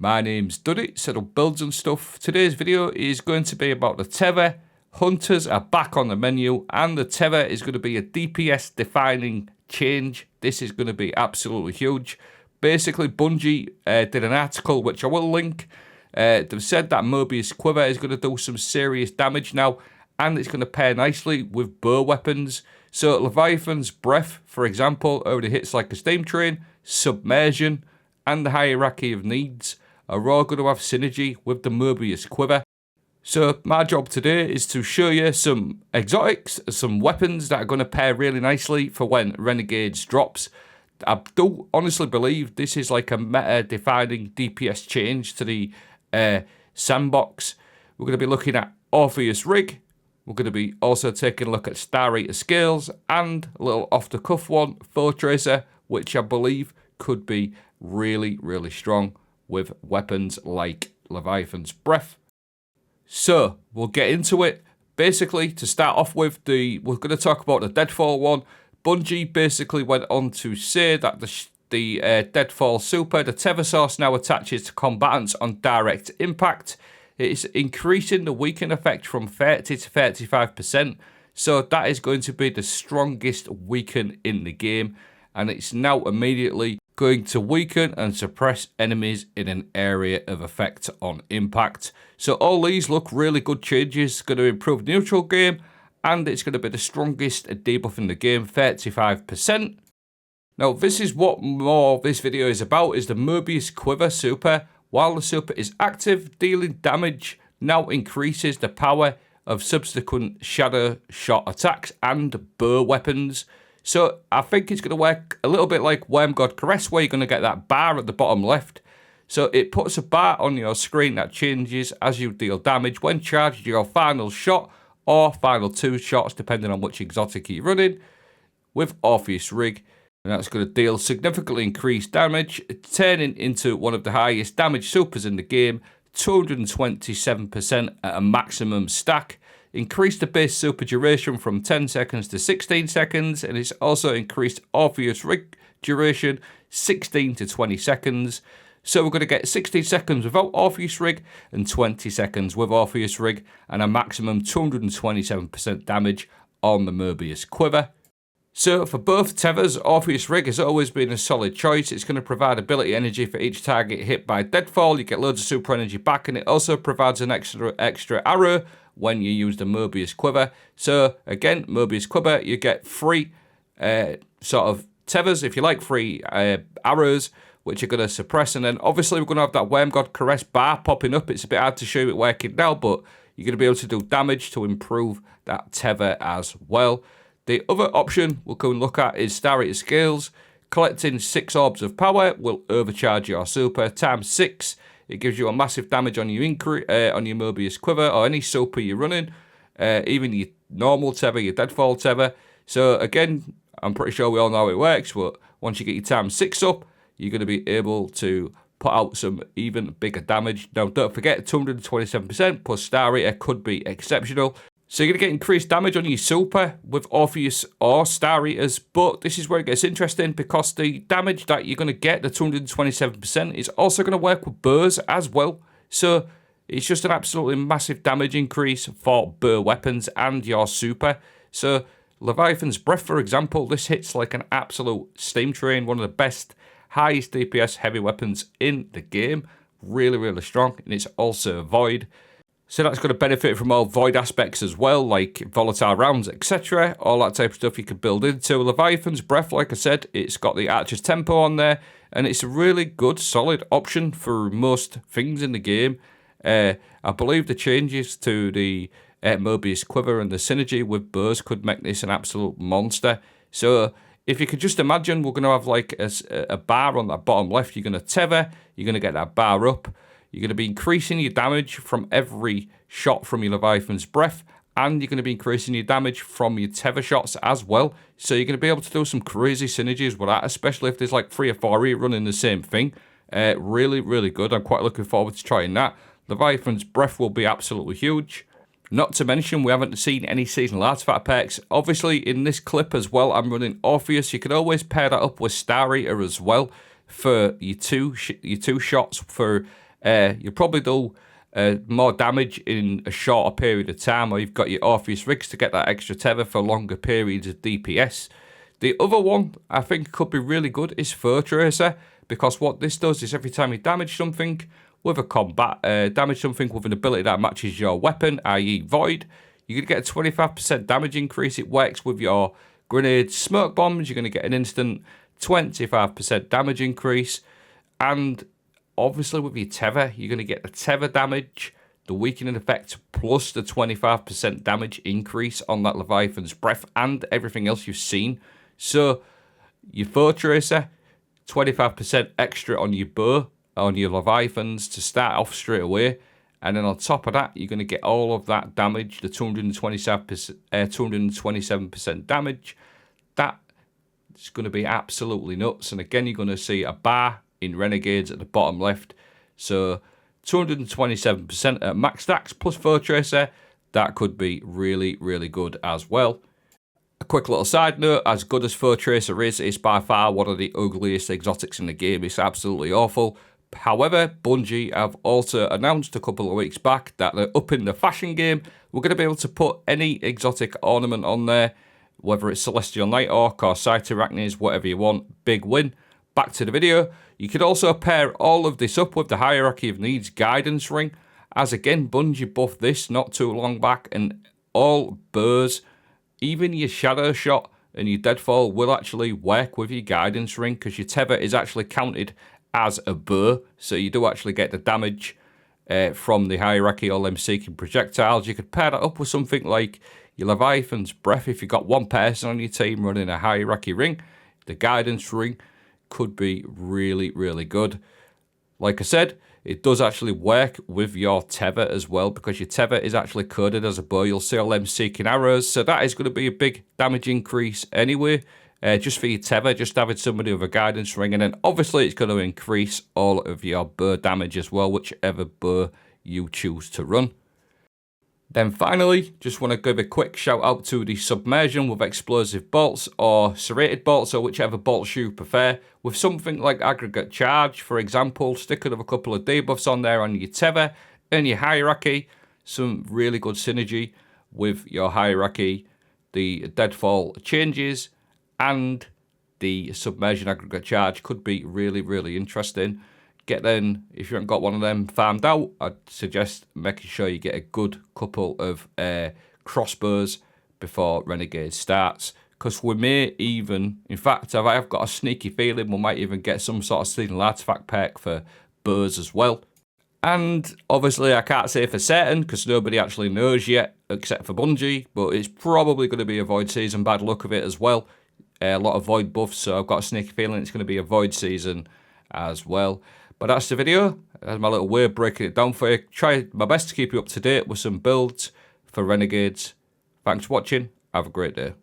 My name's Duddy, set up builds and stuff. Today's video is going to be about the Tether. Hunters are back on the menu, and the Tether is going to be a DPS defining change. This is going to be absolutely huge. Basically, Bungie did an article, which I will link. They've said that Moebius Quiver is going to do some serious damage now, and it's going to pair nicely with bow weapons. So Leviathan's Breath, for example, already hits like a steam train, Submersion, and the Hierarchy of Needs are all going to have synergy with the Moebius Quiver. So my job today is to show you some exotics, some weapons that are going to pair really nicely for when Renegades drops. I do honestly believe this is like a meta-defining DPS change to the sandbox. We're going to be looking at Orpheus Rig. We're going to be also taking a look at Star Eater Scales and a little off-the-cuff one, Foetracer, which I believe could be really, really strong with weapons like Leviathan's Breath. So, we'll get into it. Basically, to start off with, we're going to talk about the Deadfall one. Bungie basically went on to say that the Deadfall super, the Tether source, now attaches to combatants on direct impact. It's increasing the weaken effect from 30 to 35%. So that is going to be the strongest weaken in the game. And it's now immediately going to weaken and suppress enemies in an area of effect on impact. So all these look really good changes. It's going to improve the neutral game, and it's going to be the strongest debuff in the game, 35%. Now this is what more this video is about, is the Moebius Quiver super. While the super is active, dealing damage now increases the power of subsequent shadow shot attacks and bow weapons. So I think it's going to work a little bit like Worm God Caress, where you're going to get that bar at the bottom left. So it puts a bar on your screen that changes as you deal damage when charged your final shot or final 2 shots, depending on which exotic you're running, with Orpheus Rig. And that's going to deal significantly increased damage, turning into one of the highest damage supers in the game, 227% at a maximum stack. Increased the base super duration from 10 seconds to 16 seconds, and it's also increased Orpheus Rig duration 16 to 20 seconds. So we're going to get 16 seconds without Orpheus Rig and 20 seconds with Orpheus Rig, and a maximum 227% damage on the Moebius Quiver. So for both Tethers, Orpheus Rig has always been a solid choice. It's going to provide ability energy for each target hit by Deadfall. You get loads of super energy back, and it also provides an extra arrow when you use the Moebius Quiver. So again, Moebius Quiver, you get free sort of Tethers, if you like, free arrows, which are going to suppress. And then obviously we're going to have that Worm God Caress bar popping up. It's a bit hard to show it working now, but you're going to be able to do damage to improve that Tether as well. The other option we'll go and look at is Star Eater Scales. Collecting 6 orbs of power will overcharge your super times 6. It gives you a massive damage on your Moebius Quiver or any super you're running, even your normal Tether, your Deadfall Tether. So again, I'm pretty sure we all know how it works, but once you get your times 6 up, you're going to be able to put out some even bigger damage. Now don't forget, 227% plus Star Eater could be exceptional. So you're going to get increased damage on your super with Orpheus or Star Eaters, but this is where it gets interesting, because the damage that you're going to get, the 227%, is also going to work with bows as well. So it's just an absolutely massive damage increase for bow weapons and your super. So Leviathan's Breath, for example, this hits like an absolute steam train, one of the best, highest DPS heavy weapons in the game. Really, really strong, and it's also void. So that's going to benefit from all void aspects as well, like volatile rounds, etc. All that type of stuff you can build into. Leviathan's Breath, like I said, it's got the Archer's Tempo on there, and it's a really good, solid option for most things in the game. I believe the changes to the Moebius Quiver and the synergy with bows could make this an absolute monster. So if you could just imagine, we're going to have like a bar on that bottom left. You're going to tether, you're going to get that bar up. You're going to be increasing your damage from every shot from your Leviathan's Breath, and you're going to be increasing your damage from your Tether shots as well. So you're going to be able to do some crazy synergies with that, especially if there's like 3 or 4 of you running the same thing. Really, really good. I'm quite looking forward to trying that. Leviathan's Breath will be absolutely huge. Not to mention, we haven't seen any seasonal artifact perks. Obviously, in this clip as well, I'm running Orpheus. You can always pair that up with Star Eater as well for your two shots for you'll probably do more damage in a shorter period of time, or you've got your Orpheus rigs to get that extra tether for longer periods of DPS. The other one I think could be really good is Foetracer, because what this does is every time you damage something with a combat, damage something with an ability that matches your weapon, i.e. Void, you're going to get a 25% damage increase. It works with your grenades, smoke bombs. You're going to get an instant 25% damage increase. And obviously with your tether, you're going to get the tether damage, the weakening effect, plus the 25% damage increase on that Leviathan's breath and everything else you've seen. So your Foetracer, 25% extra on your bow, on your Leviathans to start off straight away. And then on top of that, you're going to get all of that damage, the 227% damage. That is going to be absolutely nuts. And again, you're going to see a bar in Renegades at the bottom left. So 227% at max stacks plus Foetracer. That could be really, really good as well. A quick little side note, as good as Foetracer is, it's by far one of the ugliest exotics in the game. It's absolutely awful. However, Bungie have also announced a couple of weeks back that they're upping the fashion game. We're going to be able to put any exotic ornament on there, whether it's Celestial Nighthawk or Cytyrachnids, whatever you want. Big win. Back to the video. You could also pair all of this up with the Hierarchy of Needs Guidance Ring, as again, Bungie buffed this not too long back, and all bows, even your Shadow Shot and your Deadfall will actually work with your Guidance Ring, because your Tether is actually counted as a bow, so you do actually get the damage from the Hierarchy or them seeking projectiles. You could pair that up with something like your Leviathan's Breath. If you've got one person on your team running a Hierarchy ring, the Guidance Ring could be really, really good. Like I said, it does actually work with your Tether as well, because your Tether is actually coded as a bow. You'll see all them seeking arrows, so that is going to be a big damage increase anyway. Just for your Tether, just having somebody with a Guidance Ring, and then obviously it's going to increase all of your bow damage as well, whichever bow you choose to run. Then finally, just want to give a quick shout out to the Submersion with explosive bolts or serrated bolts, or whichever bolts you prefer. With something like Aggregate Charge, for example, sticking of a couple of debuffs on there on your Tether and your Hierarchy, some really good synergy with your Hierarchy, the Deadfall changes, and the Submersion Aggregate Charge could be really, really interesting. Get them, if you haven't got one of them farmed out, I'd suggest making sure you get a good couple of crossbows before Renegade starts. Because we may even, in fact, I've got a sneaky feeling we might even get some sort of seasonal artifact pack for bows as well. And obviously I can't say for certain, because nobody actually knows yet, except for Bungie, but it's probably going to be a Void Season, bad luck of it as well. A lot of Void buffs, so I've got a sneaky feeling it's going to be a Void Season as well. But that's the video. That's my little way of breaking it down for you. Try my best to keep you up to date with some builds for Renegades. Thanks for watching. Have a great day.